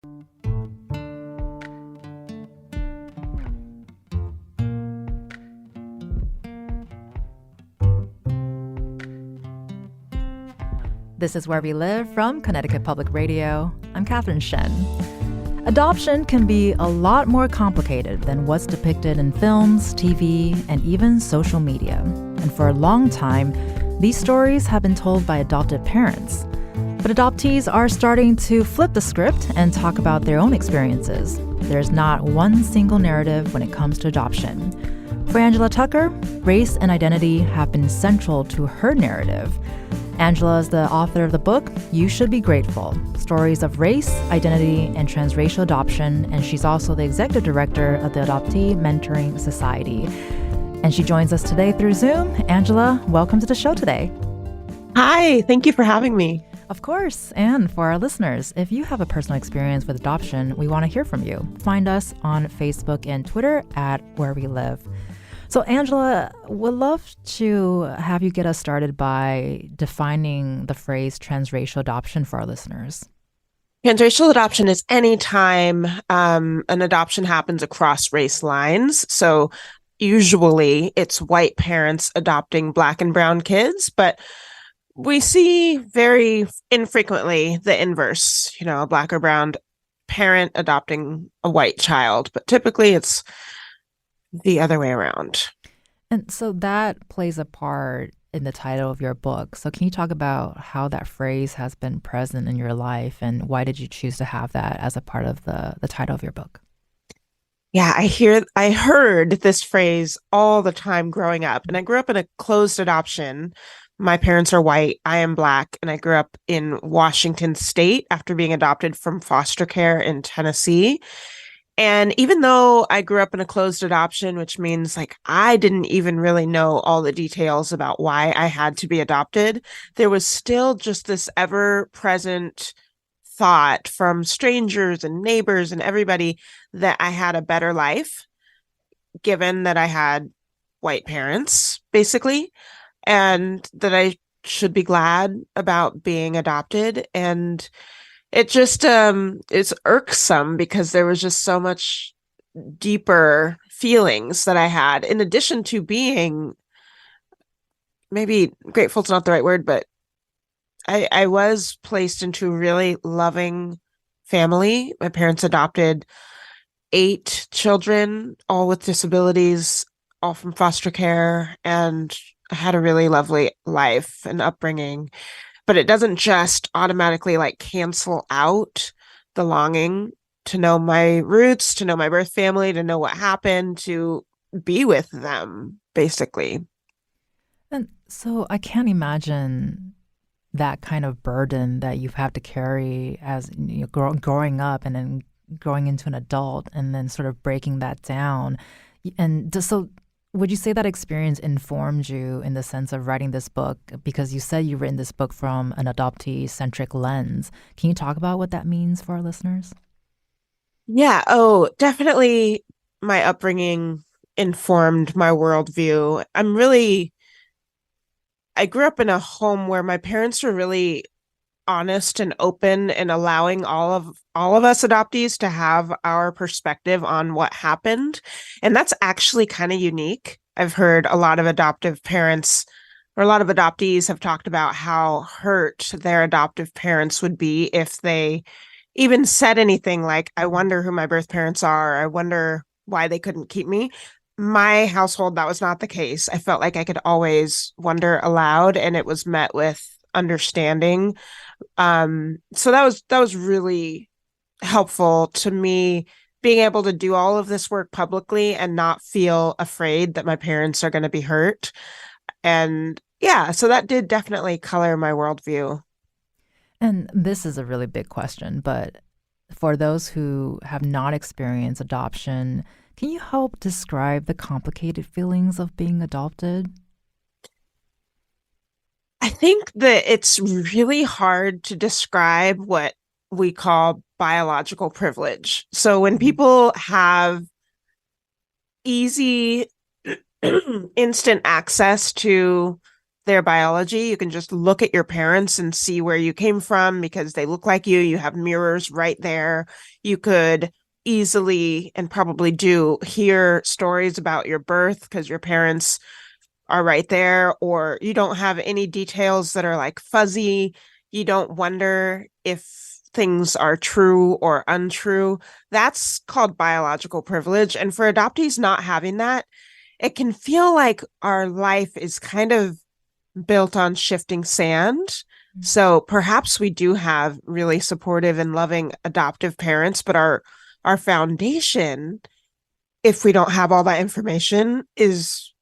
This is Where We Live from Connecticut Public Radio. I'm Catherine Shen. Adoption can be a lot more complicated than what's depicted in films, TV, and even social media. And for a long time, these stories have been told by adopted parents. But adoptees are starting to flip the script and talk about their own experiences. There's not one single narrative when it comes to adoption. For Angela Tucker, race and identity have been central to her narrative. Angela is the author of the book, You Should Be Grateful, Stories of Race, Identity, and Transracial Adoption, and she's also the executive director of the Adoptee Mentoring Society. And she joins us today through Zoom. Angela, welcome to the show today. Hi, thank you for having me. Of course, and for our listeners, if you have a personal experience with adoption, we want to hear from you. Find us on Facebook and Twitter at Where We Live. So, Angela, would love to have you get us started by defining the phrase transracial adoption for our listeners. Transracial adoption is any time an adoption happens across race lines. So usually it's white parents adopting Black and brown kids, but we see very infrequently the inverse, a Black or brown parent adopting a white child, but typically it's the other way around. And so that plays a part in the title of your book. So can you talk about how that phrase has been present in your life and why did you choose to have that as a part of the title of your book? Yeah, I heard this phrase all the time growing up, and I grew up in a closed adoption. My parents are white, I am Black, and I grew up in Washington State after being adopted from foster care in Tennessee. And even though I grew up in a closed adoption, which means I didn't even really know all the details about why I had to be adopted, there was still just this ever-present thought from strangers and neighbors and everybody that I had a better life, given that I had white parents, basically, and that I should be glad about being adopted. And it just it's irksome because there was just so much deeper feelings that I had, in addition to being, maybe grateful is not the right word, but I was placed into a really loving family. My parents adopted 8 children, all with disabilities, all from foster care, and I had a really lovely life and upbringing. But it doesn't just automatically cancel out the longing to know my roots, to know my birth family, to know what happened, to be with them, basically. And so I can't imagine that kind of burden that you've had to carry as growing up and then growing into an adult and then sort of breaking that down. And so would you say that experience informed you in the sense of writing this book? Because you said you've written this book from an adoptee-centric lens. Can you talk about what that means for our listeners? Yeah. Oh, definitely my upbringing informed my worldview. I grew up in a home where my parents were really honest and open and allowing all of us adoptees to have our perspective on what happened. And that's actually kind of unique. I've heard a lot of adoptive parents or a lot of adoptees have talked about how hurt their adoptive parents would be if they even said anything like, I wonder who my birth parents are. I wonder why they couldn't keep me. My household, that was not the case. I felt like I could always wonder aloud, and it was met with understanding. So that was really helpful to me, being able to do all of this work publicly and not feel afraid that my parents are going to be hurt. And yeah, so that did definitely color my worldview. And this is a really big question, but for those who have not experienced adoption, can you help describe the complicated feelings of being adopted? I think that it's really hard to describe what we call biological privilege. So when people have easy, instant access to their biology. You can just look at your parents and see where you came from because they look like you. You have mirrors right there. You could easily, and probably do, hear stories about your birth because your parents are right there, or you don't have any details that are like fuzzy. You don't wonder if things are true or untrue. That's called biological privilege. And for adoptees not having that, it can feel like our life is kind of built on shifting sand. So perhaps we do have really supportive and loving adoptive parents, but our foundation, if we don't have all that information, is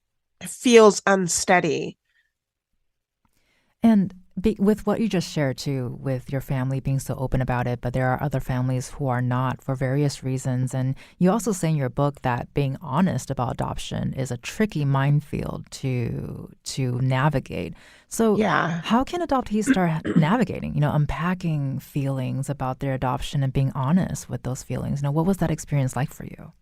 feels unsteady. And with what you just shared too, with your family being so open about it, but there are other families who are not for various reasons. And you also say in your book that being honest about adoption is a tricky minefield to navigate. So Yeah. how can adoptees start navigating, unpacking feelings about their adoption and being honest with those feelings? What was that experience like for you?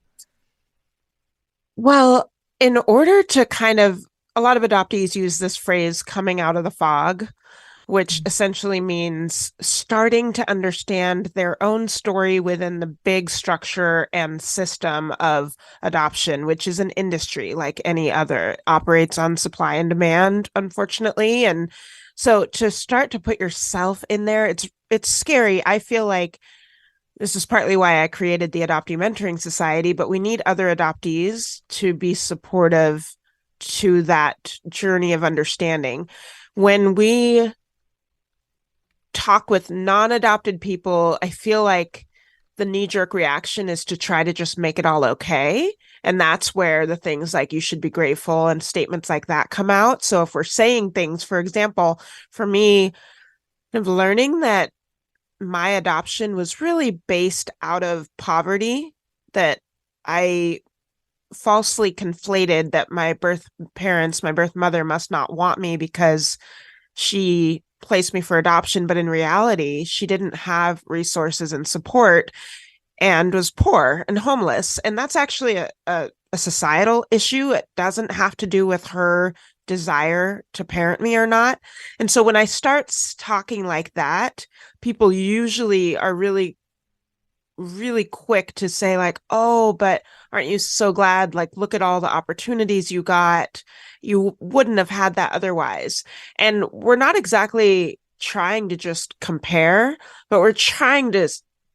Well, in order to kind of, a lot of adoptees use this phrase coming out of the fog, which essentially means starting to understand their own story within the big structure and system of adoption, which is an industry like any other, it operates on supply and demand, unfortunately. And so to start to put yourself in there, it's scary. I feel like this is partly why I created the Adoptee Mentoring Society, but we need other adoptees to be supportive to that journey of understanding. When we talk with non-adopted people, I feel like the knee-jerk reaction is to try to just make it all okay. And that's where the things like you should be grateful and statements like that come out. So if we're saying things, for example, for me, of learning that my adoption was really based out of poverty, that I falsely conflated that my birth parents, my birth mother must not want me because she placed me for adoption, but in reality, she didn't have resources and support and was poor and homeless. And that's actually a societal issue. It doesn't have to do with her desire to parent me or not. And so when I start talking like that, people usually are really, really quick to say like, oh, but aren't you so glad? Like, look at all the opportunities you got. You wouldn't have had that otherwise. And we're not exactly trying to just compare, but we're trying to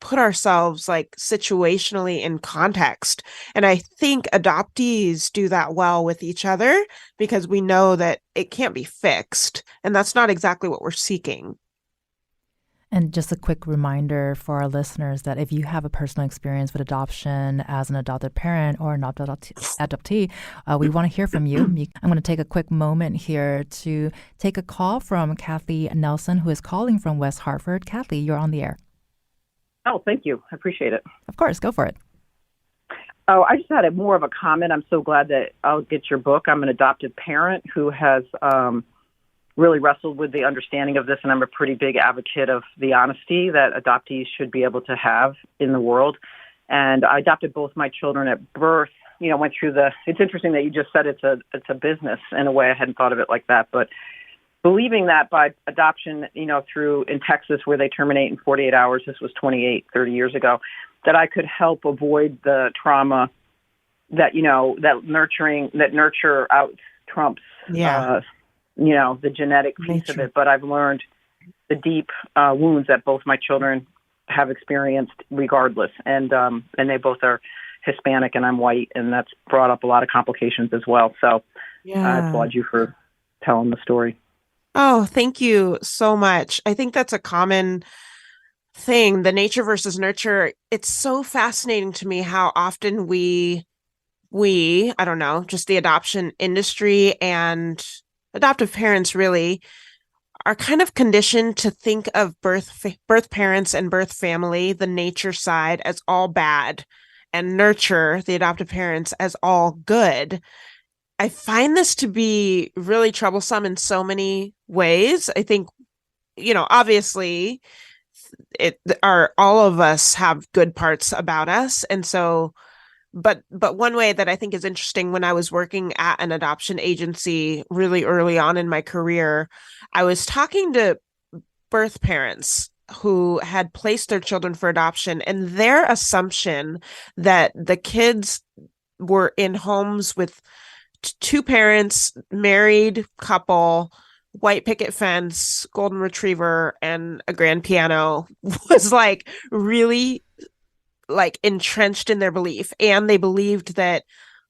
put ourselves like situationally in context. And I think adoptees do that well with each other because we know that it can't be fixed. And that's not exactly what we're seeking. And just a quick reminder for our listeners that if you have a personal experience with adoption as an adopted parent or an adoptee, we want to hear from you. I'm going to take a quick moment here to take a call from Kathy Nelson, who is calling from West Hartford. Kathy, you're on the air. Oh, thank you. I appreciate it. Of course, go for it. Oh, I just had more of a comment. I'm so glad that I'll get your book. I'm an adopted parent who has really wrestled with the understanding of this, and I'm a pretty big advocate of the honesty that adoptees should be able to have in the world. And I adopted both my children at birth. Went through it's interesting that you just said it's a business. In a way, I hadn't thought of it like that, but believing that by adoption, through in Texas where they terminate in 48 hours, this was 30 years ago, that I could help avoid the trauma that, that nurture out trumps, the genetic piece of it. But I've learned the deep wounds that both my children have experienced regardless. And they both are Hispanic and I'm white, and that's brought up a lot of complications as well. So I applaud you for telling the story. Oh, thank you so much. I think that's a common thing, the nature versus nurture. It's so fascinating to me how often we, I don't know, just the adoption industry and adoptive parents really are kind of conditioned to think of birth parents and birth family, the nature side, as all bad, and nurture, the adoptive parents, as all good. I find this to be really troublesome in so many ways. I think, obviously all of us have good parts about us. And so but one way that I think is interesting, when I was working at an adoption agency really early on in my career, I was talking to birth parents who had placed their children for adoption, and their assumption that the kids were in homes with two parents, married couple, white picket fence, golden retriever, and a grand piano was like really like entrenched in their belief. And they believed that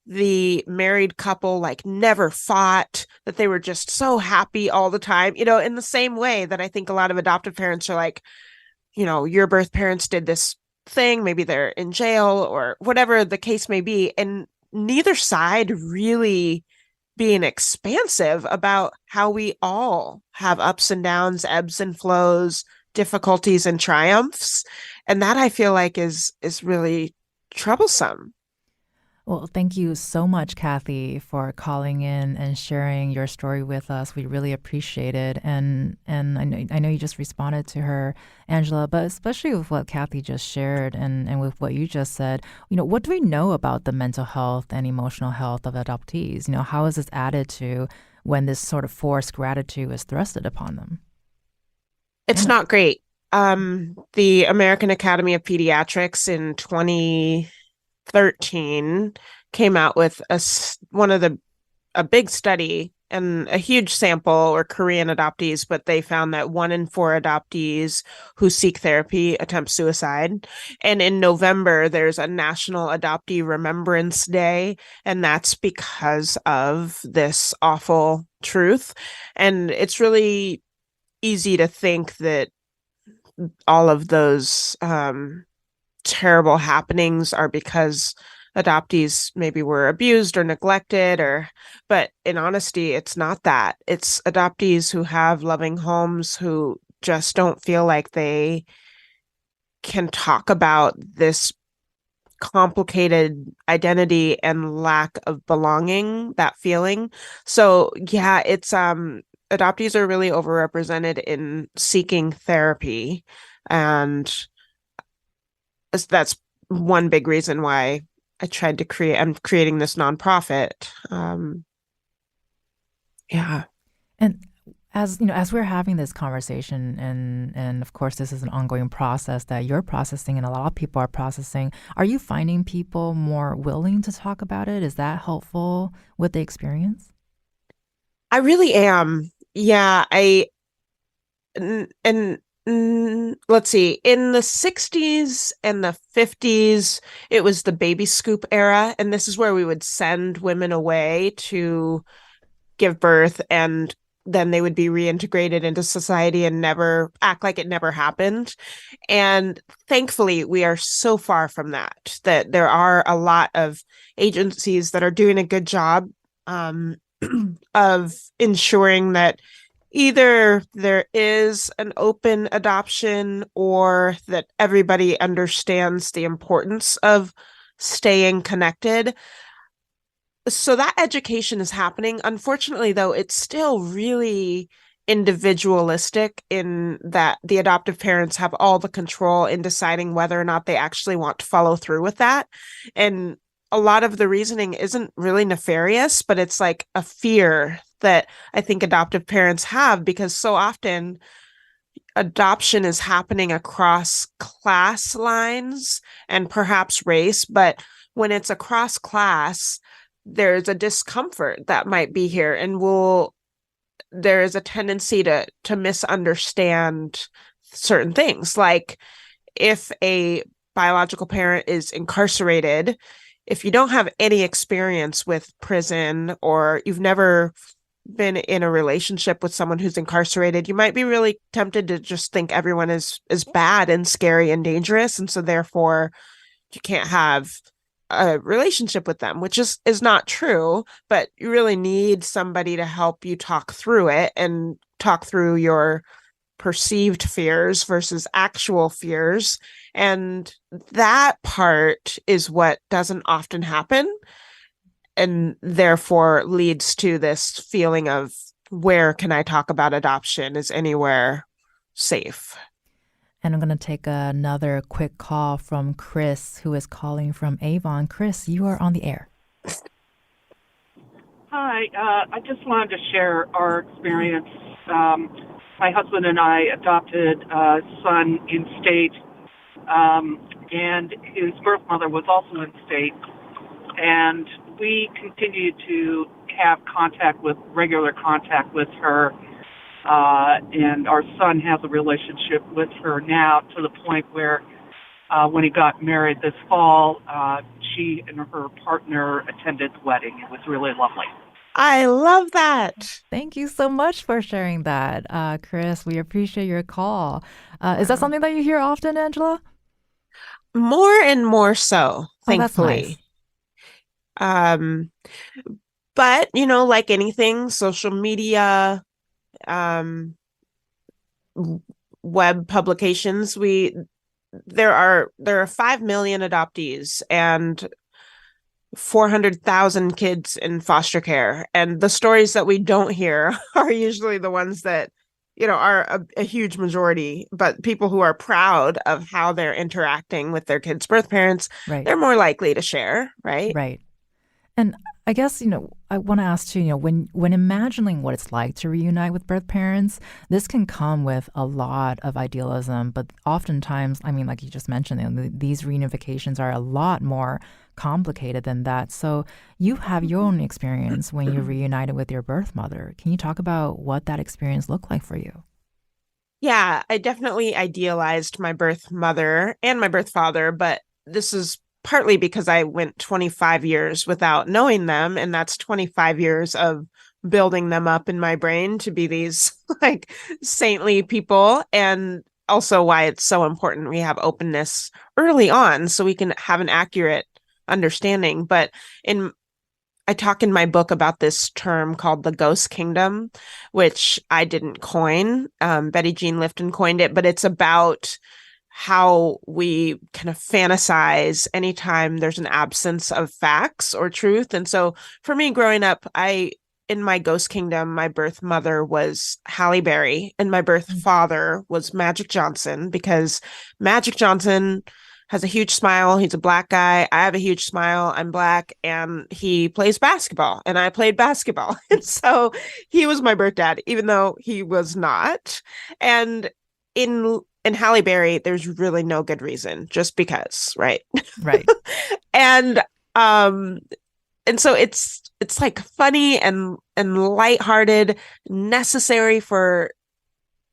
the married couple like never fought, that they were just so happy all the time, in the same way that I think a lot of adoptive parents are like, your birth parents did this thing, maybe they're in jail or whatever the case may be. And neither side really being expansive about how we all have ups and downs, ebbs and flows, difficulties and triumphs. And that I feel like is really troublesome. Well, thank you so much, Kathy, for calling in and sharing your story with us. We really appreciate it. And I know you just responded to her, Angela, but especially with what Kathy just shared and with what you just said, what do we know about the mental health and emotional health of adoptees? How is this added to when this sort of forced gratitude is thrusted upon them? It's not great. The American Academy of Pediatrics in 2013 came out with a big study and a huge sample were Korean adoptees, but they found that 1 in 4 adoptees who seek therapy attempt suicide. And in November, there's a National Adoptee Remembrance Day, and that's because of this awful truth. And it's really easy to think that all of those terrible happenings are because adoptees maybe were abused or neglected, but in honesty, it's not that. It's adoptees who have loving homes who just don't feel like they can talk about this complicated identity and lack of belonging, that feeling. So yeah, it's adoptees are really overrepresented in seeking therapy, and that's one big reason why I'm creating this nonprofit. Yeah. And as we're having this conversation, and of course, this is an ongoing process that you're processing, and a lot of people are processing. Are you finding people more willing to talk about it? Is that helpful with the experience? I really am. Yeah, and let's see, in the 60s and the 50s, it was the baby scoop era, and this is where we would send women away to give birth, and then they would be reintegrated into society and never act like it never happened. And thankfully, we are so far from that there are a lot of agencies that are doing a good job um, of ensuring that either there is an open adoption or that everybody understands the importance of staying connected. So that education is happening. Unfortunately, though, it's still really individualistic in that the adoptive parents have all the control in deciding whether or not they actually want to follow through with that. And a lot of the reasoning isn't really nefarious, but it's like a fear that I think adoptive parents have, because so often adoption is happening across class lines and perhaps race, but when it's across class, there's a discomfort that might be here, and there is a tendency to misunderstand certain things. Like if a biological parent is incarcerated, if you don't have any experience with prison or you've never been in a relationship with someone who's incarcerated, you might be really tempted to just think everyone is bad and scary and dangerous, and so therefore you can't have a relationship with them, which is not true. But you really need somebody to help you talk through it and talk through your perceived fears versus actual fears. And that part is what doesn't often happen, and therefore leads to this feeling of, where can I talk about adoption? Is anywhere safe? And I'm going to take another quick call from Chris, who is calling from Avon. Chris, you are on the air. Hi, I just wanted to share our experience. My husband and I adopted a son in state, and his birth mother was also in state. And we continue to have regular contact with her. And our son has a relationship with her now to the point where when he got married this fall, she and her partner attended the wedding. It was really lovely. I love that. Thank you so much for sharing that, Chris. We appreciate your call. Is that something that you hear often, Angela? More and more so, Oh, thankfully. that's nice. But, like anything, social media, web publications, there are 5 million adoptees and 400,000 kids in foster care. And the stories that we don't hear are usually the ones that, are a huge majority, but people who are proud of how they're interacting with their kids' birth parents, Right. they're more likely to share, right? Right. And I guess, I want to ask too, when imagining what it's like to reunite with birth parents, this can come with a lot of idealism, but oftentimes, like you just mentioned, these reunifications are a lot more complicated than that. So you have your own experience when you reunited with your birth mother. Can you talk about what that experience looked like for you? Yeah, I definitely idealized my birth mother and my birth father, but this is partly because I went 25 years without knowing them, and that's 25 years of building them up in my brain to be these like saintly people, and also why it's so important we have openness early on so we can have an accurate understanding. But I talk in my book about this term called the ghost kingdom, which I didn't coin. Betty Jean Lifton coined it, but it's about how we kind of fantasize anytime there's an absence of facts or truth. And so for me growing up, in my ghost kingdom, my birth mother was Halle Berry and my birth father was Magic Johnson, because Magic Johnson has a huge smile. He's a black guy. I have a huge smile. I'm black, and he plays basketball, and I played basketball. And so he was my birth dad, even though he was not. And in Halle Berry, there's really no good reason, just because, right? Right. And so it's like funny and lighthearted, necessary for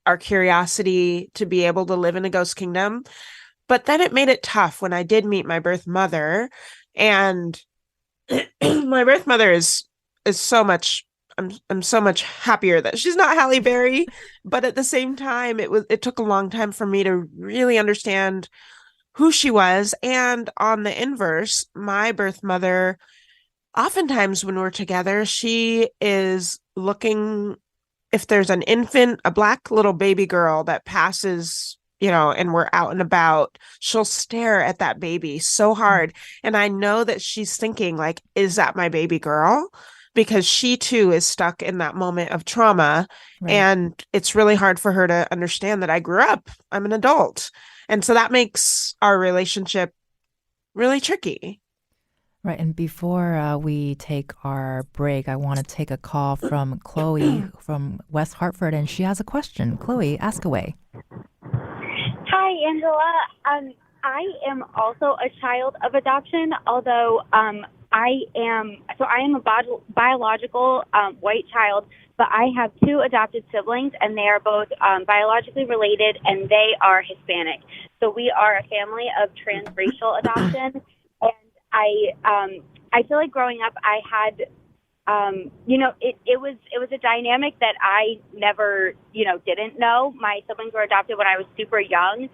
our curiosity to be able to live in a ghost kingdom. But then it made it tough when I did meet my birth mother, and my birth mother is so much. I'm so much happier that she's not Halle Berry, but at the same time, it took a long time for me to really understand who she was. And on the inverse, my birth mother, oftentimes when we're together, she is looking, if there's an infant, a black little baby girl that passes, and we're out and about, she'll stare at that baby so hard. And I know that she's thinking, like, is that my baby girl? Because she too is stuck in that moment of trauma. Right. And it's really hard for her to understand that I grew up, I'm an adult. And so that makes our relationship really tricky. Right. And before we take our break, I want to take a call from Chloe from West Hartford, and she has a question. Chloe, ask away. Hi, Angela. I am also a child of adoption, although I am a biological white child, but I have two adopted siblings, and they are both biologically related, and they are Hispanic. So we are a family of transracial adoption, and I feel like growing up I had it was a dynamic that I never, didn't know. My siblings were adopted when I was super young.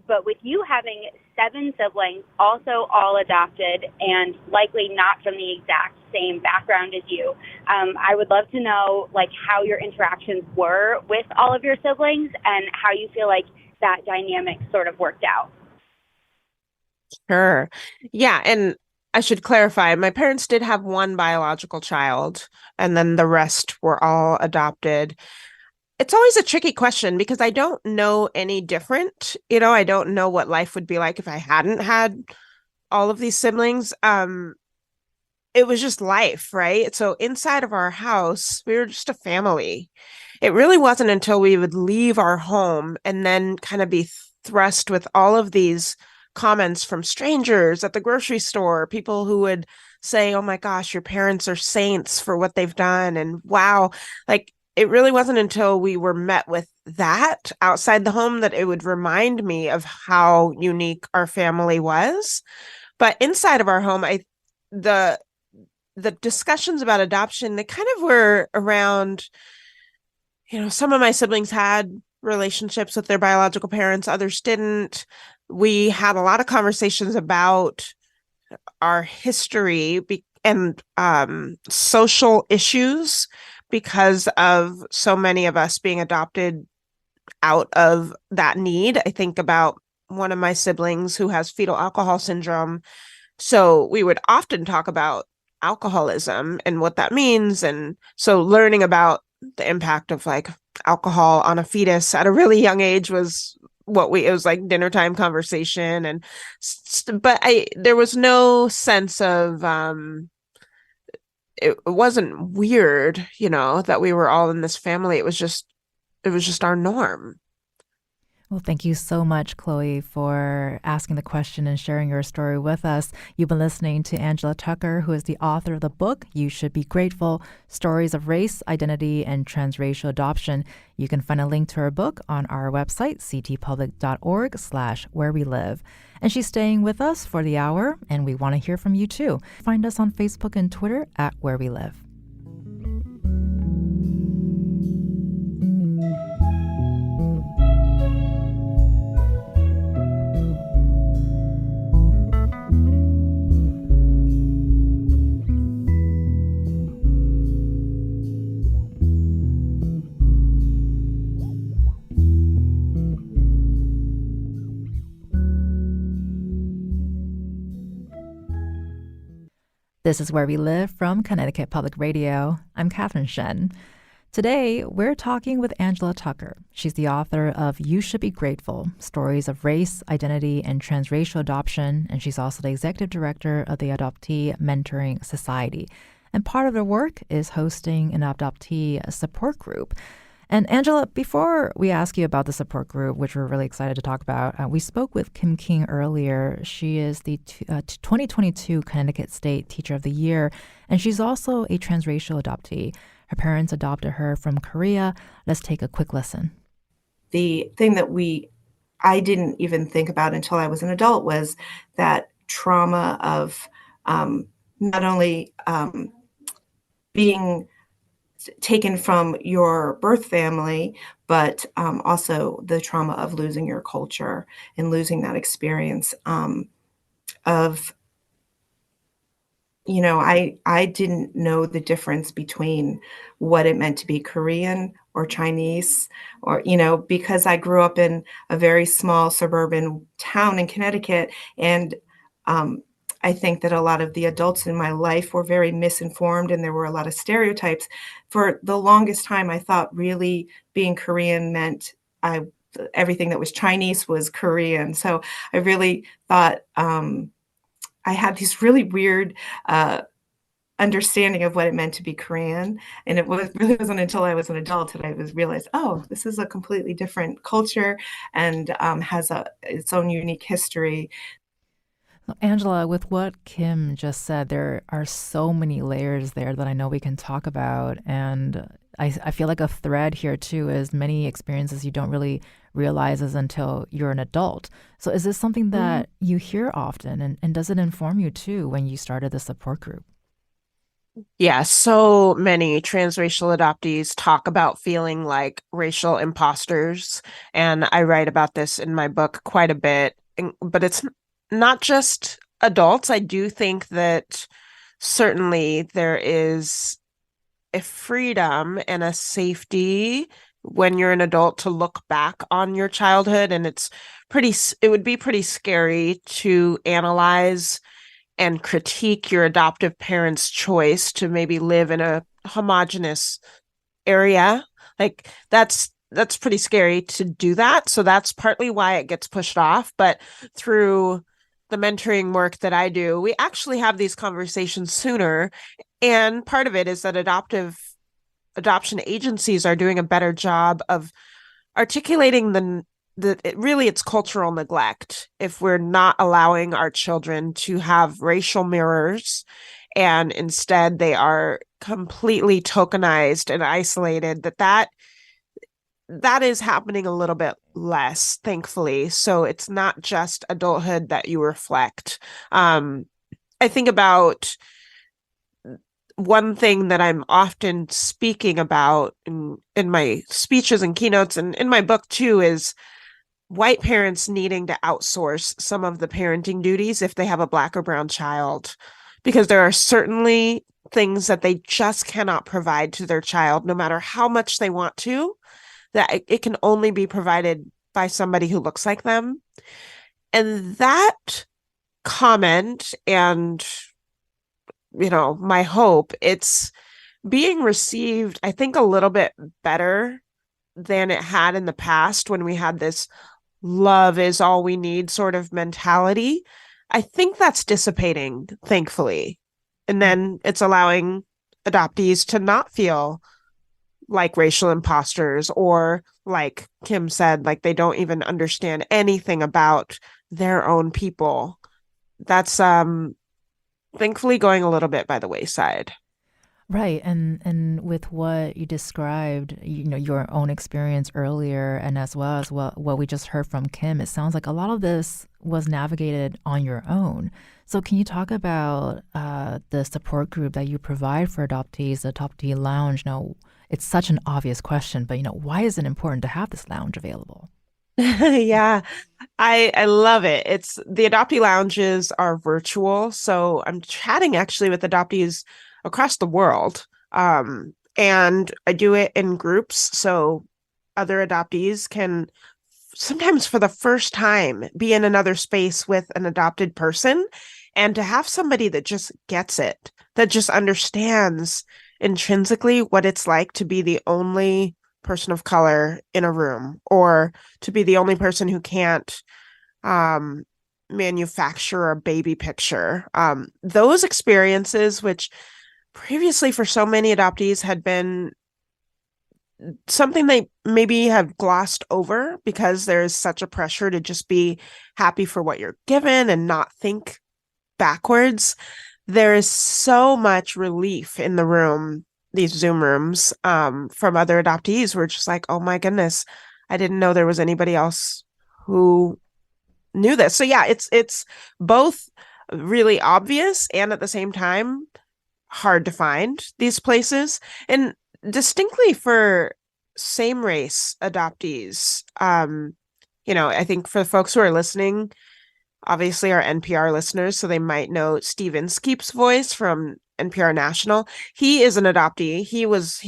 But with you having 7 siblings, also all adopted and likely not from the exact same background as you, I would love to know, like, how your interactions were with all of your siblings and how you feel like that dynamic sort of worked out. Sure. Yeah. And I should clarify, my parents did have one biological child, and then the rest were all adopted. It's always a tricky question because I don't know any different. I don't know what life would be like if I hadn't had all of these siblings. It was just life, right? So inside of our house, we were just a family. It really wasn't until we would leave our home and then kind of be thrust with all of these comments from strangers at the grocery store, people who would say, "Oh my gosh, your parents are saints for what they've done." And wow, like it really wasn't until we were met with that outside the home that it would remind me of how unique our family was. But inside of our home, the the discussions about adoption, they kind of were around, some of my siblings had relationships with their biological parents, others didn't. We had a lot of conversations about our history and social issues because of so many of us being adopted out of that need. I think about one of my siblings who has fetal alcohol syndrome. So we would often talk about alcoholism and what that means. And so learning about the impact of like alcohol on a fetus at a really young age was it was like dinner time conversation. And but there was no sense of it wasn't weird, that we were all in this family. It was just our norm. Well, thank you so much, Chloe, for asking the question and sharing your story with us. You've been listening to Angela Tucker, who is the author of the book, You Should Be Grateful, Stories of Race, Identity, and Transracial Adoption. You can find a link to her book on our website, ctpublic.org/where we live. And she's staying with us for the hour, and we want to hear from you too. Find us on Facebook and Twitter at Where We Live. This is Where We Live from Connecticut Public Radio. I'm Catherine Shen. Today, we're talking with Angela Tucker. She's the author of You Should Be Grateful, Stories of Race, Identity, and Transracial Adoption, and she's also the executive director of the Adoptee Mentoring Society. And part of her work is hosting an adoptee support group. And Angela, before we ask you about the support group, which we're really excited to talk about, we spoke with Kim King earlier. She is the 2022 Connecticut State Teacher of the Year, and she's also a transracial adoptee. Her parents adopted her from Korea. Let's take a quick listen. The thing that I didn't even think about until I was an adult was that trauma of not only being taken from your birth family, but also the trauma of losing your culture and losing that experience of, I didn't know the difference between what it meant to be Korean or Chinese, or, because I grew up in a very small suburban town in Connecticut. And I think that a lot of the adults in my life were very misinformed, and there were a lot of stereotypes. For the longest time, I thought really being Korean meant everything that was Chinese was Korean. So I really thought I had these really weird understanding of what it meant to be Korean. And it really wasn't until I was an adult that I realized, oh, this is a completely different culture and has its own unique history. Angela, with what Kim just said, there are so many layers there that I know we can talk about. And I feel like a thread here, too, is many experiences you don't really realize until you're an adult. So is this something that you hear often? And does it inform you, too, when you started the support group? Yeah, so many transracial adoptees talk about feeling like racial imposters. And I write about this in my book quite a bit. But it's not just adults. I do think that certainly there is a freedom and a safety when you're an adult to look back on your childhood. And it would be pretty scary to analyze and critique your adoptive parents' choice to maybe live in a homogenous area. Like that's that's pretty scary to do that. So that's partly why it gets pushed off. But through the mentoring work that I do, we actually have these conversations sooner. And part of it is that adoption agencies are doing a better job of articulating it's cultural neglect if we're not allowing our children to have racial mirrors, and instead they are completely tokenized and isolated. That is happening a little bit less, thankfully. So it's not just adulthood that you reflect. I think about one thing that I'm often speaking about in my speeches and keynotes and in my book too is white parents needing to outsource some of the parenting duties if they have a Black or brown child, because there are certainly things that they just cannot provide to their child, no matter how much they want to, that it can only be provided by somebody who looks like them. And that comment, and my hope, it's being received, I think, a little bit better than it had in the past when we had this love is all we need sort of mentality. I think that's dissipating, thankfully. And then it's allowing adoptees to not feel like racial imposters, or like Kim said, like they don't even understand anything about their own people. That's thankfully going a little bit by the wayside. Right. And with what you described, your own experience earlier, and as well as what we just heard from Kim, it sounds like a lot of this was navigated on your own. So can you talk about the support group that you provide for adoptees, the Adoptee Lounge? It's such an obvious question, but why is it important to have this lounge available? Yeah, I love it. It's the Adoptee lounges are virtual, so I'm chatting actually with adoptees across the world. And I do it in groups, so other adoptees can sometimes for the first time be in another space with an adopted person, and to have somebody that just gets it, that just understands intrinsically what it's like to be the only person of color in a room, or to be the only person who can't manufacture a baby picture. Those experiences, which previously for so many adoptees had been something they maybe have glossed over because there is such a pressure to just be happy for what you're given and not think backwards. There is so much relief in the room, these Zoom rooms, from other adoptees. We're just like, oh my goodness, I didn't know there was anybody else who knew this. So yeah, it's both really obvious and at the same time hard to find these places. And distinctly for same race adoptees, I think for the folks who are listening, obviously our NPR listeners, so they might know Steve Inskeep's voice from NPR National. He is an adoptee. He was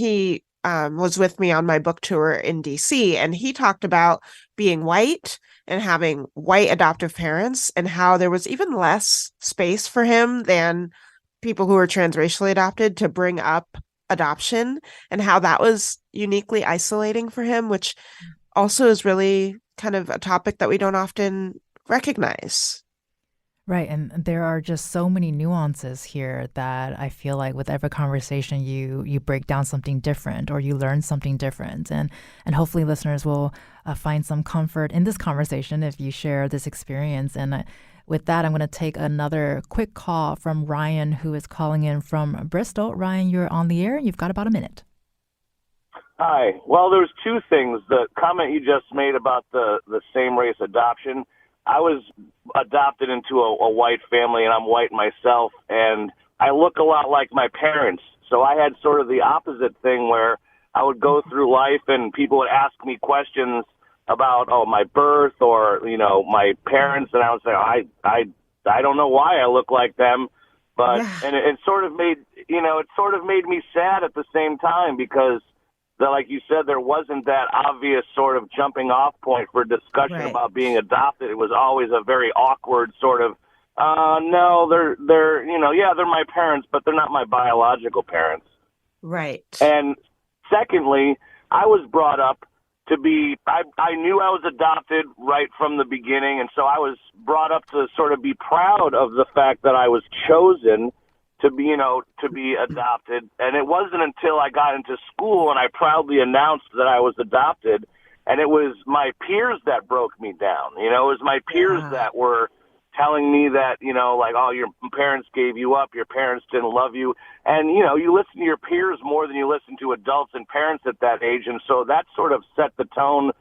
with me on my book tour in DC, and he talked about being white and having white adoptive parents, and how there was even less space for him than people who were transracially adopted to bring up adoption, and how that was uniquely isolating for him, which also is really kind of a topic that we don't often recognize. Right. And there are just so many nuances here that I feel like with every conversation you break down something different, or you learn something different. And hopefully listeners will find some comfort in this conversation if you share this experience. And with that, I'm going to take another quick call from Ryan, who is calling in from Bristol. Ryan, you're on the air. You've got about a minute. Hi. Well, there's two things. The comment you just made about the same race adoption. I was adopted into a white family, and I'm white myself, and I look a lot like my parents. So I had sort of the opposite thing where I would go through life and people would ask me questions about, my birth or, my parents, and I would say, I don't know why I look like them. But, and it sort of made, it sort of made me sad at the same time, because like you said, there wasn't that obvious sort of jumping off point for discussion about being adopted. It was always a very awkward sort of, no, they're they're my parents, but they're not my biological parents. Right. And secondly, I was brought up I knew I was adopted right from the beginning, and so I was brought up to sort of be proud of the fact that I was chosen to be adopted. And it wasn't until I got into school and I proudly announced that I was adopted, and it was my peers that broke me down. It was my peers that were telling me that, like, oh, your parents gave you up, your parents didn't love you. And, you listen to your peers more than you listen to adults and parents at that age. And so that sort of set the tone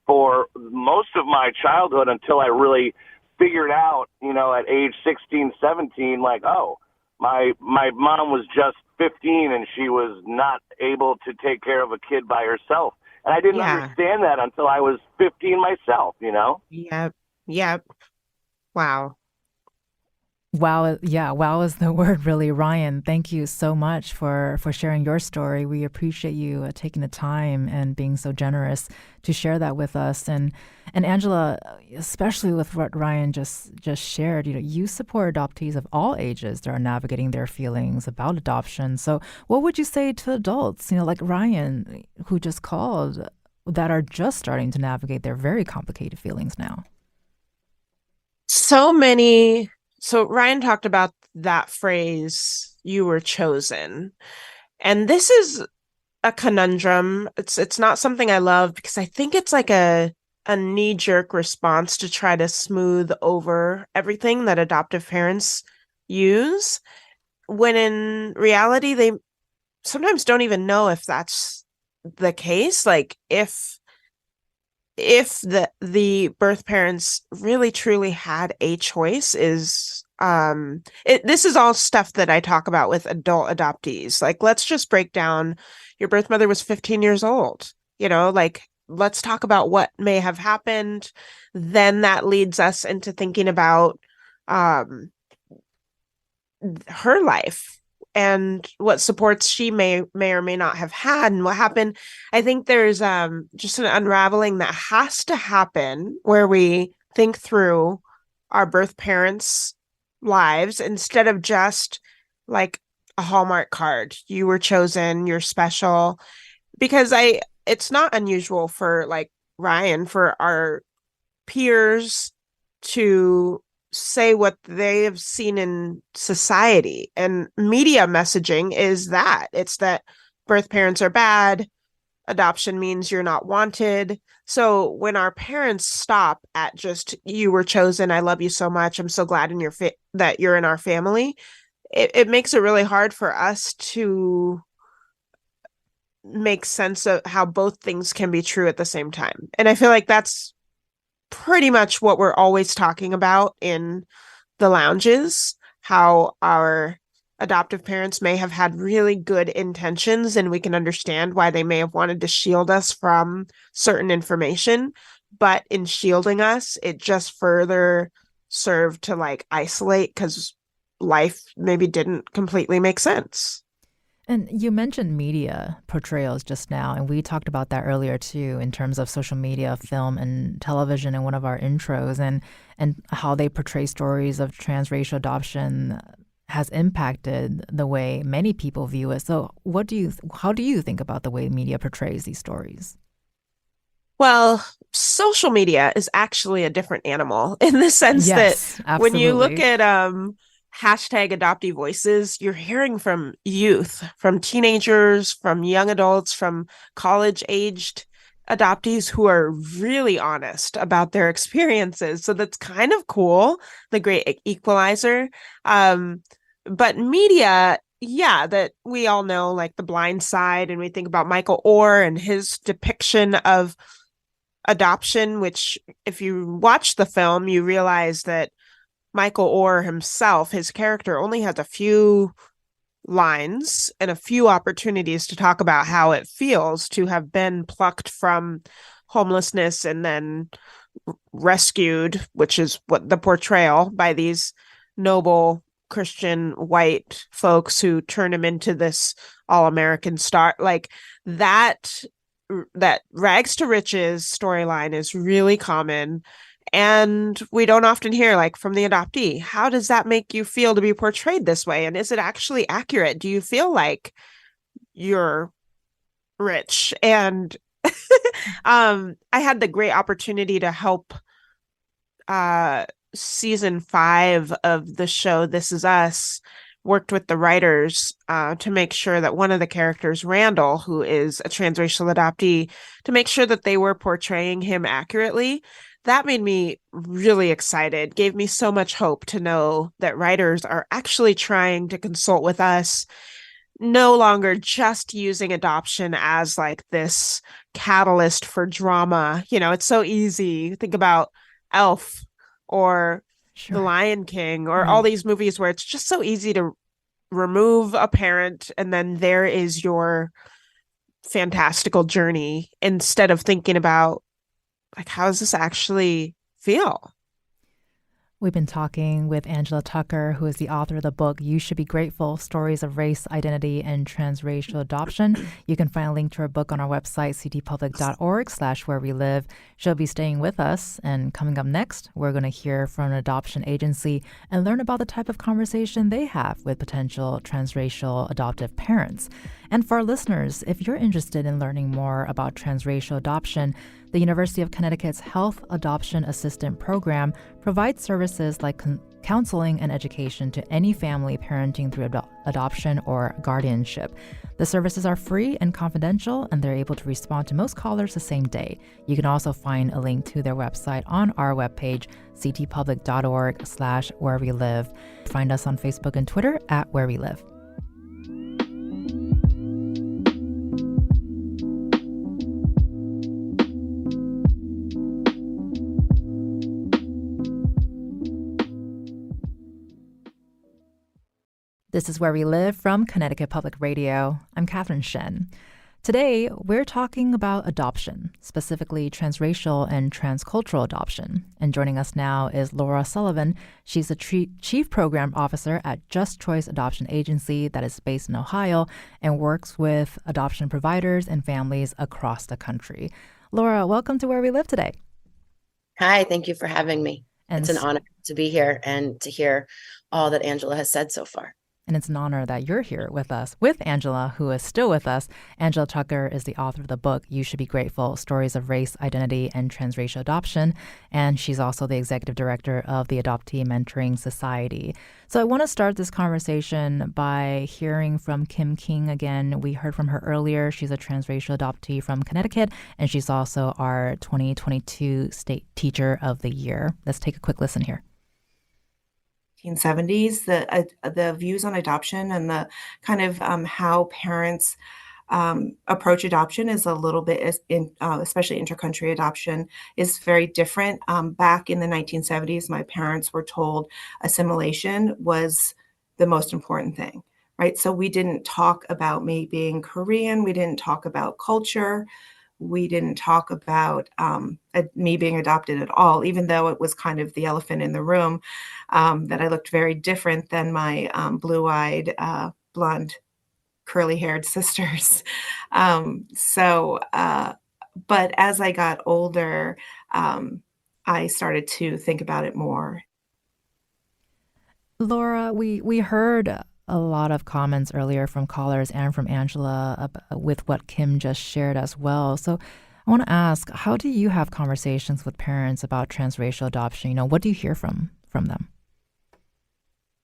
for most of my childhood until I really figured out, at age 16, 17, like, oh, my mom was just 15 and she was not able to take care of a kid by herself. And I didn't understand that until I was 15 myself, Yep. Wow. Wow. Yeah. Wow is the word, really. Ryan, thank you so much for sharing your story. We appreciate you taking the time and being so generous to share that with us. And Angela, especially with what Ryan just shared, you support adoptees of all ages that are navigating their feelings about adoption. So what would you say to adults, like Ryan, who just called, that are just starting to navigate their very complicated feelings now? So Ryan talked about that phrase, "you were chosen." And this is a conundrum. It's not something I love because I think it's like a knee-jerk response to try to smooth over everything that adoptive parents use, when in reality they sometimes don't even know if that's the case. Like if the birth parents really truly had a choice is this is all stuff that I talk about with adult adoptees. Like, let's just break down, your birth mother was 15 years old, like, let's talk about what may have happened. Then that leads us into thinking about her life and what supports she may or may not have had and what happened. I think there's just an unraveling that has to happen where we think through our birth parents' lives instead of just like a Hallmark card. You were chosen, you're special. Because it's not unusual for, like, Ryan, for our peers to say what they have seen in society, and media messaging is that it's that birth parents are bad, adoption means you're not wanted. So when our parents stop at just, you were chosen, I love you so much, I'm so glad that you're in our family, it makes it really hard for us to make sense of how both things can be true at the same time. And I feel like that's pretty much what we're always talking about in the lounges, how our adoptive parents may have had really good intentions and we can understand why they may have wanted to shield us from certain information, but in shielding us, it just further served to, like, isolate because life maybe didn't completely make sense. And you mentioned media portrayals just now, and we talked about that earlier too, in terms of social media, film, and television in one of our intros, and how they portray stories of transracial adoption has impacted the way many people view it. So how do you think about the way media portrays these stories? Well, social media is actually a different animal in the sense that absolutely. When you look at hashtag adoptee voices, you're hearing from youth, from teenagers, from young adults, from college-aged adoptees who are really honest about their experiences. So that's kind of cool, the great equalizer. But media, that we all know, like The Blind Side, and we think about Michael Orr and his depiction of adoption, which if you watch the film, you realize that Michael Orr himself, his character, only has a few lines and a few opportunities to talk about how it feels to have been plucked from homelessness and then rescued, which is what the portrayal by these noble Christian white folks who turn him into this all-American star. Like, that rags to riches storyline is really common. And we don't often hear, like, from the adoptee, how does that make you feel to be portrayed this way? And is it actually accurate? Do you feel like you're rich and I had the great opportunity to help season 5 of the show This Is Us, worked with the writers to make sure that one of the characters, Randall, who is a transracial adoptee, to make sure that they were portraying him accurately. That made me really excited, gave me so much hope to know that writers are actually trying to consult with us, no longer just using adoption as like this catalyst for drama. It's so easy. Think about Elf or The Lion King or all these movies where it's just so easy to remove a parent and then there is your fantastical journey, instead of thinking about like, how does this actually feel? We've been talking with Angela Tucker, who is the author of the book You Should Be Grateful, Stories of Race, Identity, and Transracial Adoption. You can find a link to her book on our website, ctpublic.org/where we live. She'll be staying with us. And coming up next, we're going to hear from an adoption agency and learn about the type of conversation they have with potential transracial adoptive parents. And for our listeners, if you're interested in learning more about transracial adoption, the University of Connecticut's Health Adoption Assistant Program provides services like counseling and education to any family parenting through adoption or guardianship. The services are free and confidential, and they're able to respond to most callers the same day. You can also find a link to their website on our webpage, ctpublic.org/where we live. Find us on Facebook and Twitter at Where We Live. This is Where We Live from Connecticut Public Radio. I'm Catherine Shen. Today, we're talking about adoption, specifically transracial and transcultural adoption. And joining us now is Laura Sullivan. She's the Chief Program Officer at Just Choice Adoption Agency that is based in Ohio and works with adoption providers and families across the country. Laura, welcome to Where We Live today. Hi, thank you for having me. It's an honor to be here and to hear all that Angela has said so far. And it's an honor that you're here with us, with Angela, who is still with us. Angela Tucker is the author of the book, You Should Be Grateful, Stories of Race, Identity, and Transracial Adoption. And she's also the executive director of the Adoptee Mentoring Society. So I want to start this conversation by hearing from Kim King again. We heard from her earlier. She's a transracial adoptee from Connecticut, and she's also our 2022 State Teacher of the Year. Let's take a quick listen here. 1970s, the views on adoption and the kind of how parents approach adoption is a little bit, especially intercountry adoption, is very different. Back in the 1970s, my parents were told assimilation was the most important thing, right? So we didn't talk about me being Korean. We didn't talk about culture. We didn't talk about me being adopted at all, even though it was kind of the elephant in the room, that I looked very different than my blue-eyed, blonde, curly-haired sisters. But as I got older, I started to think about it more. Laura, we heard a lot of comments earlier from callers and from Angela with what Kim just shared as well. So I want to ask, how do you have conversations with parents about transracial adoption? What do you hear from them?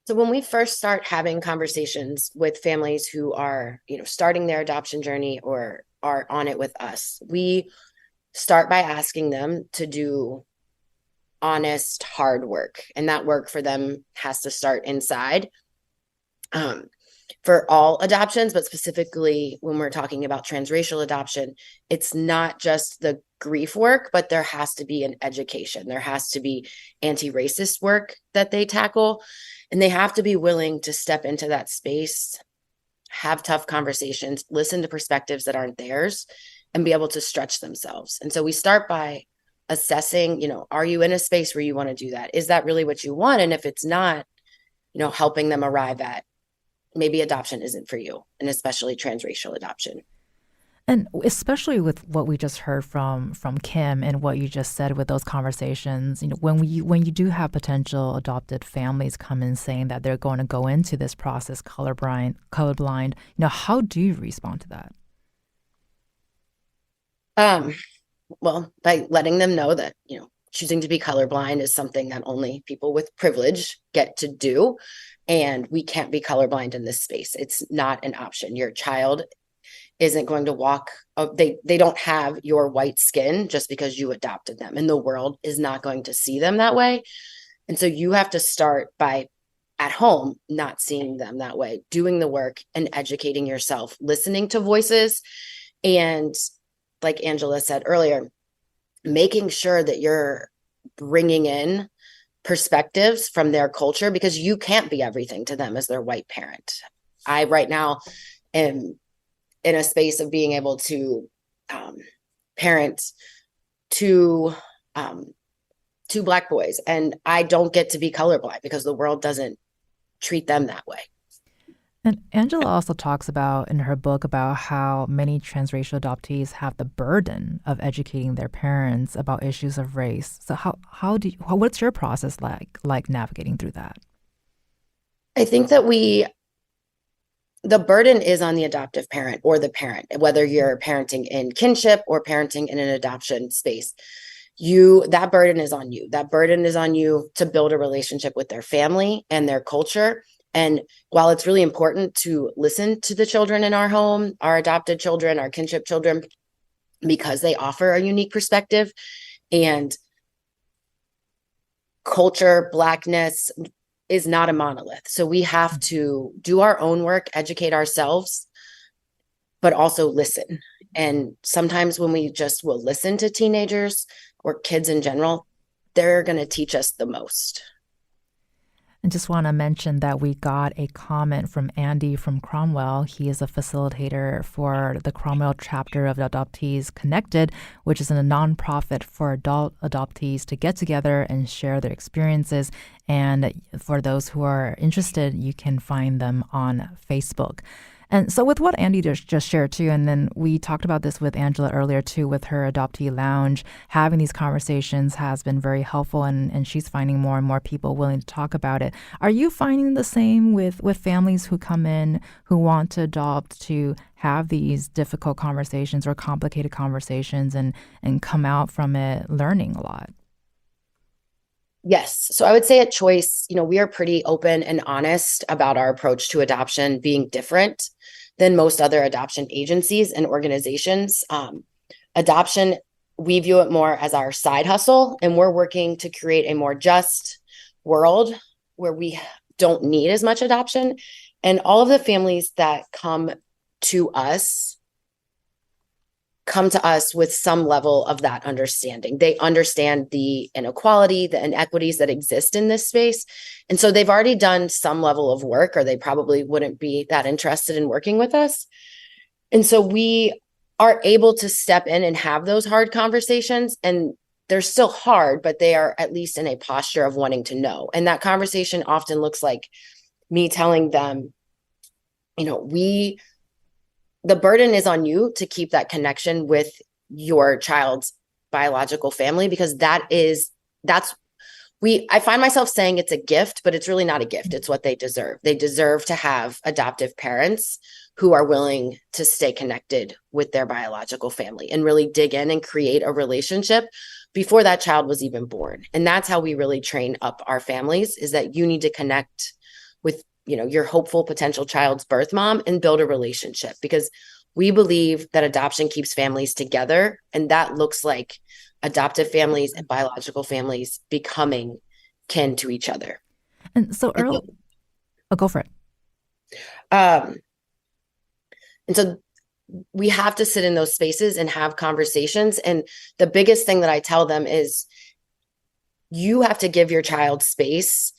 So when we first start having conversations with families who are, starting their adoption journey or are on it with us, we start by asking them to do honest, hard work. And that work for them has to start inside. For all adoptions, but specifically when we're talking about transracial adoption, it's not just the grief work, but there has to be an education. There has to be anti-racist work that they tackle, and they have to be willing to step into that space, have tough conversations, listen to perspectives that aren't theirs, and be able to stretch themselves. And so we start by assessing, are you in a space where you want to do that? Is that really what you want? And if it's not, helping them arrive at maybe adoption isn't for you, and especially transracial adoption. And especially with what we just heard from Kim and what you just said with those conversations, when you do have potential adopted families come in saying that they're going to go into this process colorblind, how do you respond to that? Well, by letting them know that, choosing to be colorblind is something that only people with privilege get to do. And we can't be colorblind in this space. It's not an option. Your child isn't going to walk. They don't have your white skin just because you adopted them, and the world is not going to see them that way. And so you have to start by at home, not seeing them that way, doing the work and educating yourself, listening to voices. And like Angela said earlier, making sure that you're bringing in perspectives from their culture, because you can't be everything to them as their white parent. I right now am in a space of being able to parent two Black boys, and I don't get to be colorblind because the world doesn't treat them that way. And Angela also talks about in her book about how many transracial adoptees have the burden of educating their parents about issues of race. So what's your process like navigating through that? I think that the burden is on the adoptive parent or the parent, whether you're parenting in kinship or parenting in an adoption space. That burden is on you. That burden is on you to build a relationship with their family and their culture. And while it's really important to listen to the children in our home, our adopted children, our kinship children, because they offer a unique perspective, and culture, Blackness is not a monolith. So we have to do our own work, educate ourselves, but also listen. And sometimes when we just will listen to teenagers or kids in general, they're going to teach us the most. I just want to mention that we got a comment from Andy from Cromwell. He is a facilitator for the Cromwell chapter of Adoptees Connected, which is a nonprofit for adult adoptees to get together and share their experiences. And for those who are interested, you can find them on Facebook. And so with what Andy just shared too, and then we talked about this with Angela earlier too, with her Adoptee Lounge, having these conversations has been very helpful, and she's finding more and more people willing to talk about it. Are you finding the same with families who come in who want to adopt, to have these difficult conversations or complicated conversations and come out from it learning a lot? Yes. So I would say at Choice, we are pretty open and honest about our approach to adoption being different than most other adoption agencies and organizations. Adoption, we view it more as our side hustle, and we're working to create a more just world where we don't need as much adoption. And all of the families that come to us with some level of that understanding. They understand the inequality, the inequities that exist in this space. And so they've already done some level of work, or they probably wouldn't be that interested in working with us. And so we are able to step in and have those hard conversations, and they're still hard, but they are at least in a posture of wanting to know. And that conversation often looks like me telling them, the burden is on you to keep that connection with your child's biological family, because I find myself saying it's a gift, but it's really not a gift. It's what they deserve. They deserve to have adoptive parents who are willing to stay connected with their biological family and really dig in and create a relationship before that child was even born. And that's how we really train up our families, is that you need to connect with your hopeful potential child's birth mom and build a relationship, because we believe that adoption keeps families together. And that looks like adoptive families and biological families becoming kin to each other. And so early, go for it. And so we have to sit in those spaces and have conversations. And the biggest thing that I tell them is you have to give your child space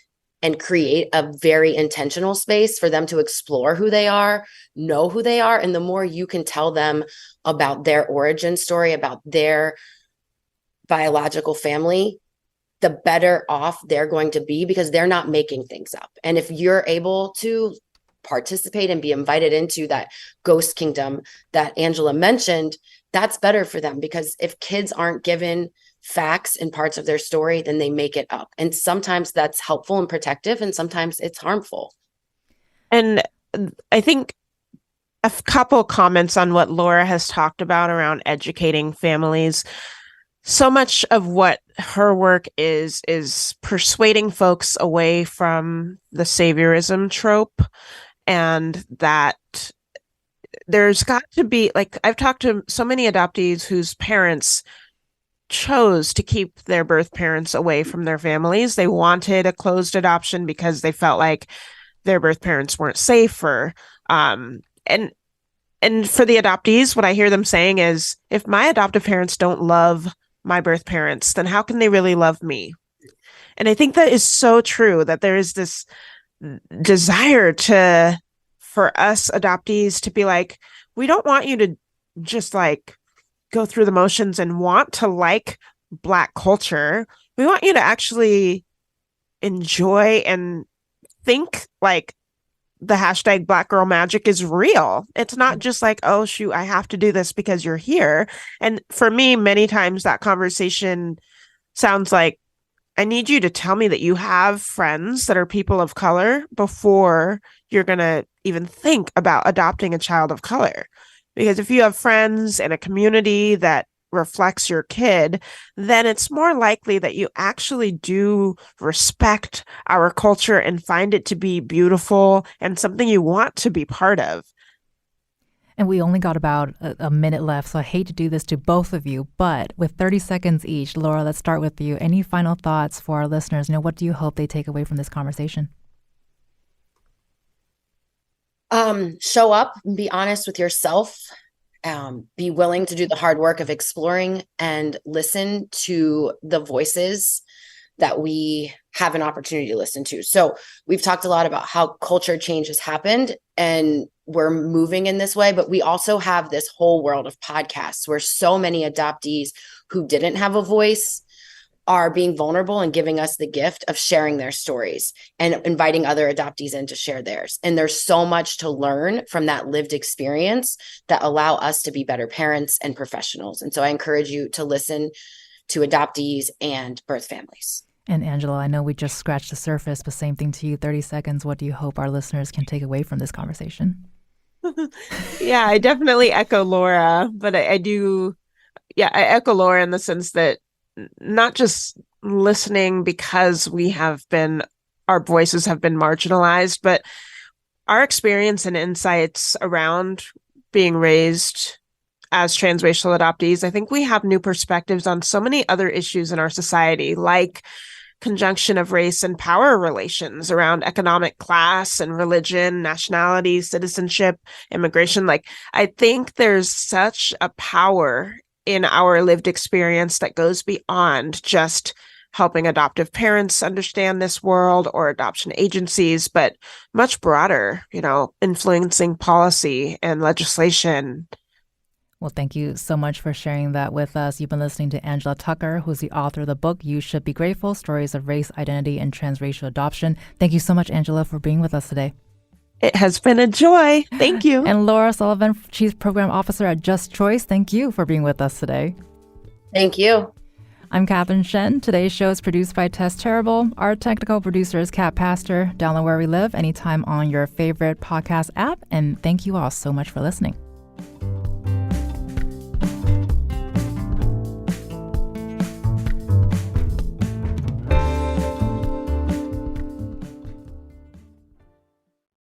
and create a very intentional space for them to explore who they are, know who they are. And the more you can tell them about their origin story, about their biological family, the better off they're going to be, because they're not making things up. And if you're able to participate and be invited into that ghost kingdom that Angela mentioned, that's better for them, because if kids aren't given facts and parts of their story, then they make it up. And sometimes that's helpful and protective, and sometimes it's harmful. And I think a couple comments on what Laura has talked about around educating families. So much of what her work is persuading folks away from the saviorism trope, and that there's got to be, like, I've talked to so many adoptees whose parents chose to keep their birth parents away from their families. They wanted a closed adoption because they felt like their birth parents weren't safe, or and for the adoptees, what I hear them saying is, if my adoptive parents don't love my birth parents, then how can they really love me? And I think that is so true, that there is this desire for us adoptees to be like, we don't want you to just like go through the motions and want to like Black culture. We want you to actually enjoy and think like the hashtag Black girl magic is real. It's not just like, oh shoot, I have to do this because you're here. And for me, many times that conversation sounds like, I need you to tell me that you have friends that are people of color before you're going to even think about adopting a child of color. Because if you have friends and a community that reflects your kid, then it's more likely that you actually do respect our culture and find it to be beautiful and something you want to be part of. And we only got about a minute left, so I hate to do this to both of you, but with 30 seconds each, Laura, let's start with you. Any final thoughts for our listeners? What do you hope they take away from this conversation? Show up, be honest with yourself, be willing to do the hard work of exploring and listen to the voices that we have an opportunity to listen to. So we've talked a lot about how culture change has happened and we're moving in this way, but we also have this whole world of podcasts where so many adoptees who didn't have a voice are being vulnerable and giving us the gift of sharing their stories and inviting other adoptees in to share theirs. And there's so much to learn from that lived experience that allow us to be better parents and professionals. And so I encourage you to listen to adoptees and birth families. And Angela, I know we just scratched the surface, but same thing to you, 30 seconds. What do you hope our listeners can take away from this conversation? Yeah, I definitely echo Laura, but I echo Laura in the sense that not just listening because our voices have been marginalized, but our experience and insights around being raised as transracial adoptees, I think we have new perspectives on so many other issues in our society, like conjunction of race and power relations around economic class and religion, nationality, citizenship, immigration. Like, I think there's such a power in our lived experience that goes beyond just helping adoptive parents understand this world or adoption agencies, but much broader, influencing policy and legislation. Well, thank you so much for sharing that with us. You've been listening to Angela Tucker, who's the author of the book, You Should Be Grateful, Stories of Race, Identity, and Transracial Adoption. Thank you so much, Angela, for being with us today. It has been a joy. Thank you. And Laura Sullivan, Chief Program Officer at Just Choice, thank you for being with us today. Thank you. I'm Catherine Shen. Today's show is produced by Tess Terrible. Our technical producer is Kat Pastor. Download Where We Live anytime on your favorite podcast app. And thank you all so much for listening.